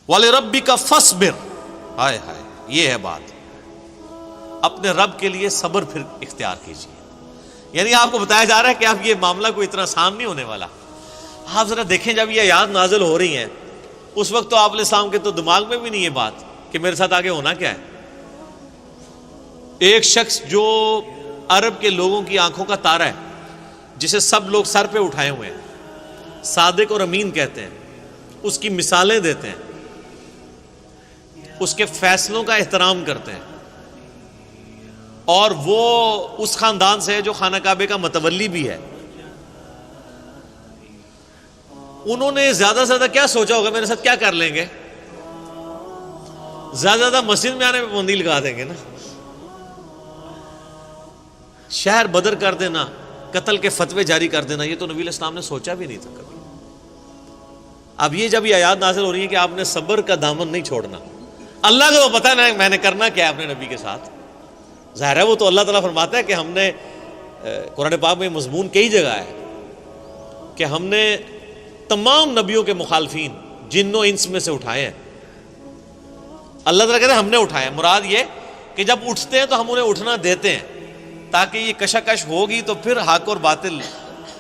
وَلِرَبِّكَ فَاصْبِرْ، ہائے ہائے، یہ ہے بات، اپنے رب کے لیے صبر پھر اختیار کیجیے. یعنی آپ کو بتایا جا رہا ہے کہ اب یہ معاملہ کوئی اتنا آسان نہیں ہونے والا. آپ ذرا دیکھیں جب یہ آیات نازل ہو رہی ہیں اس وقت تو آپ علیہ السلام کے تو دماغ میں بھی نہیں یہ بات کہ میرے ساتھ آگے ہونا کیا ہے. ایک شخص جو عرب کے لوگوں کی آنکھوں کا تارا ہے، جسے سب لوگ سر پہ اٹھائے ہوئے ہیں، صادق اور امین کہتے ہیں، اس کی مثالیں دیتے ہیں، اس کے فیصلوں کا احترام کرتے ہیں، اور وہ اس خاندان سے ہے جو خانہ کعبے کا متولی بھی ہے. انہوں نے زیادہ سے زیادہ کیا سوچا ہوگا میرے ساتھ کیا کر لیں گے؟ زیادہ زیادہ مسجد میں آنے پہ پابندی لگا دیں گے نا. شہر بدر کر دینا، قتل کے فتوے جاری کر دینا، یہ تو نبی علیہ السلام نے سوچا بھی نہیں تھا کبھی. اب یہ جب یہ آیات نازل ہو رہی ہے کہ آپ نے صبر کا دامن نہیں چھوڑنا، اللہ کو تو پتہ نہیں میں نے کرنا کیا ہے اپنے نبی کے ساتھ. ظاہر ہے وہ تو اللہ تعالیٰ فرماتا ہے کہ ہم نے قرآن پاک میں مضمون کئی جگہ ہے کہ ہم نے تمام نبیوں کے مخالفین جن و انس میں سے اٹھائے ہیں. اللہ تعالیٰ کہتے ہیں ہم نے اٹھائے ہیں. مراد یہ کہ جب اٹھتے ہیں تو ہم انہیں اٹھنا دیتے ہیں تاکہ یہ کشاکش ہوگی تو پھر حق اور باطل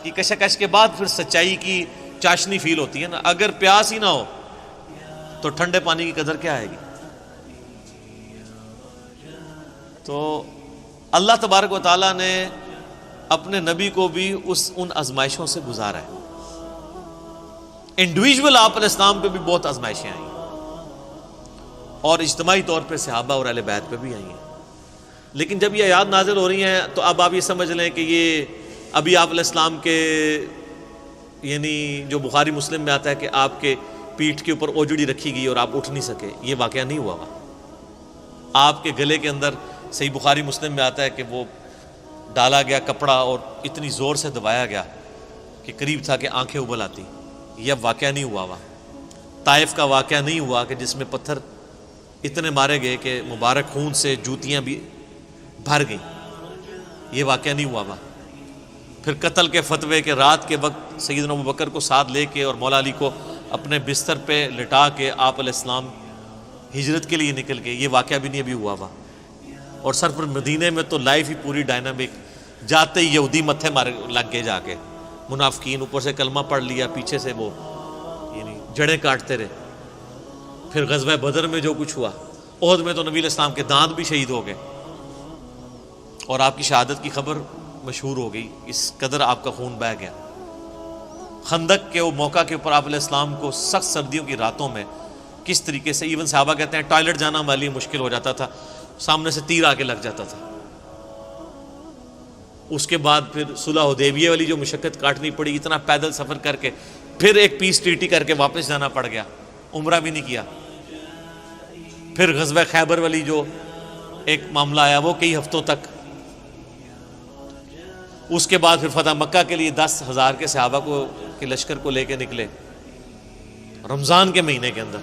کی کشاکش کے بعد پھر سچائی کی چاشنی فیل ہوتی ہے نا. اگر پیاس ہی نہ ہو تو ٹھنڈے پانی کی قدر کیا آئے گی؟ تو اللہ تبارک و تعالیٰ نے اپنے نبی کو بھی ان آزمائشوں سے گزارا ہے. انڈیویجول آپ علیہ السلام پہ بھی بہت آزمائشیں آئیں اور اجتماعی طور پہ صحابہ اور اہل بیت پہ بھی آئی ہیں. لیکن جب یہ آیات نازل ہو رہی ہیں تو اب آپ یہ سمجھ لیں کہ یہ ابھی آپ علیہ السلام کے یعنی جو بخاری مسلم میں آتا ہے کہ آپ کے پیٹھ کے اوپر اوجڑی رکھی گئی اور آپ اٹھ نہیں سکے، یہ واقعہ نہیں ہوا. آپ کے گلے کے اندر صحیح بخاری مسلم میں آتا ہے کہ وہ ڈالا گیا کپڑا اور اتنی زور سے دبایا گیا کہ قریب تھا کہ آنکھیں ابل آتی. یہ واقعہ نہیں ہوا. طائف کا واقعہ نہیں ہوا کہ جس میں پتھر اتنے مارے گئے کہ مبارک خون سے جوتیاں بھی بھر گئیں. یہ واقعہ نہیں ہوا. پھر قتل کے فتوے کے رات کے وقت سیدنا ابوبکر کو ساتھ لے کے اور مولا علی کو اپنے بستر پہ لٹا کے آپ علیہ السلام ہجرت کے لیے نکل گئے. یہ واقعہ بھی نہیں ابھی ہوا. اور سر پر مدینے میں تو لائف ہی پوری ڈائنامک، جاتے ہی یہودی متھے مارے لگ گئے، جا کے منافقین اوپر سے کلمہ پڑھ لیا، پیچھے سے وہ یعنی جڑیں کاٹتے رہے. پھر غزوہ بدر میں جو کچھ ہوا، احد میں تو نبی علیہ السلام کے دانت بھی شہید ہو گئے اور آپ کی شہادت کی خبر مشہور ہو گئی، اس قدر آپ کا خون بہہ گیا. خندق کے وہ موقع کے اوپر آپ علیہ السلام کو سخت سردیوں کی راتوں میں کس طریقے سے ایون صحابہ کہتے ہیں ٹوائلٹ جانا ہمارے لیے مشکل ہو جاتا تھا، سامنے سے تیر آ کے لگ جاتا تھا. اس کے بعد پھر صلح حدیبیہ والی جو مشقت کاٹنی پڑی، اتنا پیدل سفر کر کے، پھر ایک پیس ٹریٹی کر کے واپس جانا پڑ گیا، عمرہ بھی نہیں کیا. پھر غزوہ خیبر والی جو ایک معاملہ آیا وہ کئی ہفتوں تک. اس کے بعد پھر فتح مکہ کے لیے 10,000 کے صحابہ کو کے لشکر کو لے کے نکلے رمضان کے مہینے کے اندر.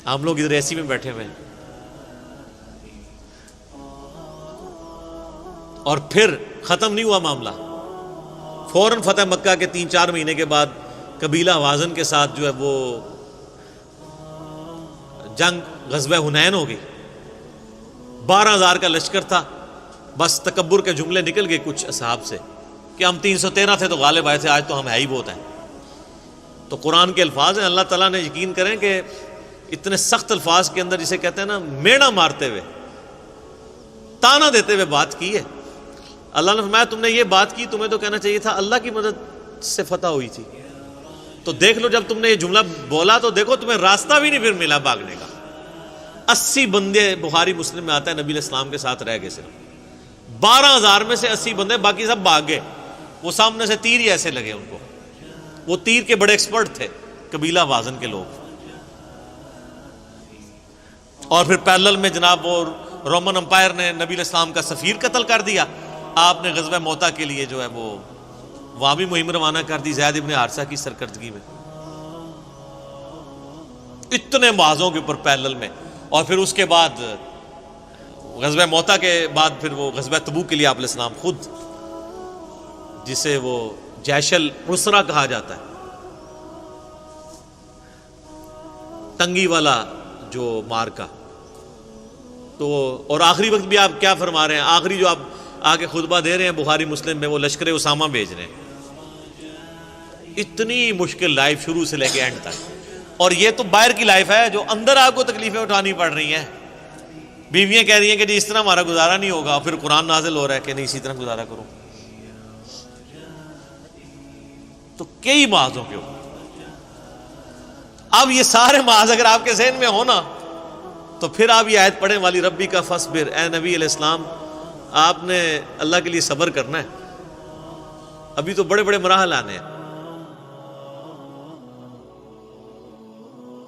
ہم لوگ ادھر ایسی میں بیٹھے ہوئے ہیں. اور پھر ختم نہیں ہوا معاملہ، فوراً فتح مکہ کے 3-4 مہینے کے بعد قبیلہ حوازن کے ساتھ جو ہے وہ جنگ غزوہ حنین ہو گئی. 12,000 کا لشکر تھا. بس تکبر کے جملے نکل گئے کچھ اصحاب سے کہ ہم 313 تھے تو غالب آئے تھے، آج تو ہم ہے ہی بہت ہیں. تو قرآن کے الفاظ ہیں، اللہ تعالیٰ نے یقین کریں کہ اتنے سخت الفاظ کے اندر جسے کہتے ہیں نا میڑا مارتے ہوئے، تانا دیتے ہوئے بات کی ہے. اللہ نے فرمایا تم نے یہ بات کی، تمہیں تو کہنا چاہیے تھا اللہ کی مدد سے فتح ہوئی تھی. تو دیکھ لو جب تم نے یہ جملہ بولا تو دیکھو تمہیں راستہ بھی نہیں پھر ملا بھاگنے کا. 80 بندے بخاری مسلم میں آتا ہے نبی علیہ السلام کے ساتھ رہ گئے. صرف 12,000 میں سے 80 بندے، باقی سب بھاگ گئے. وہ سامنے سے تیر ہی ایسے لگے ان کو. وہ تیر کے بڑے ایکسپرٹ تھے قبیلہ وازن کے لوگ. اور پھر پیرلل میں جناب وہ رومن امپائر نے نبی علیہ السلام کا سفیر قتل کر دیا. آپ نے غزوہ موتا کے لیے جو ہے وہ وہاں بھی مہم روانہ کر دی زید ابن حارثہ کی سرکردگی میں. اتنے معاذوں کے اوپر پیرلل میں. اور پھر اس کے بعد غزوہ موتا کے بعد پھر وہ غزوہ تبوک کے لیے آپ علیہ السلام خود، جسے وہ جیش العسرہ کہا جاتا ہے، تنگی والا جو مارکا. تو اور آخری وقت بھی آپ کیا فرما رہے ہیں؟ آخری جو آپ آگے خطبہ دے رہے ہیں بخاری مسلم میں، وہ لشکر اسامہ بھیج رہے ہیں. اتنی مشکل لائف شروع سے لے کے اینڈ تک. اور یہ تو باہر کی لائف ہے، جو اندر آپ کو تکلیفیں اٹھانی پڑ رہی ہیں. بیویاں کہہ رہی ہیں کہ جی اس طرح ہمارا گزارا نہیں ہوگا، پھر قرآن نازل ہو رہا ہے کہ نہیں اسی طرح گزارا کروں. تو کئی معاذوں کے اوپر. اب یہ سارے معاذ اگر آپ کے ذہن میں ہونا تو پھر آپ یہ آیت پڑھیں والی ربی کا فصبر. اے نبی علیہ السلام آپ نے اللہ کے لیے صبر کرنا ہے. ابھی تو بڑے بڑے مراحل آنے ہیں.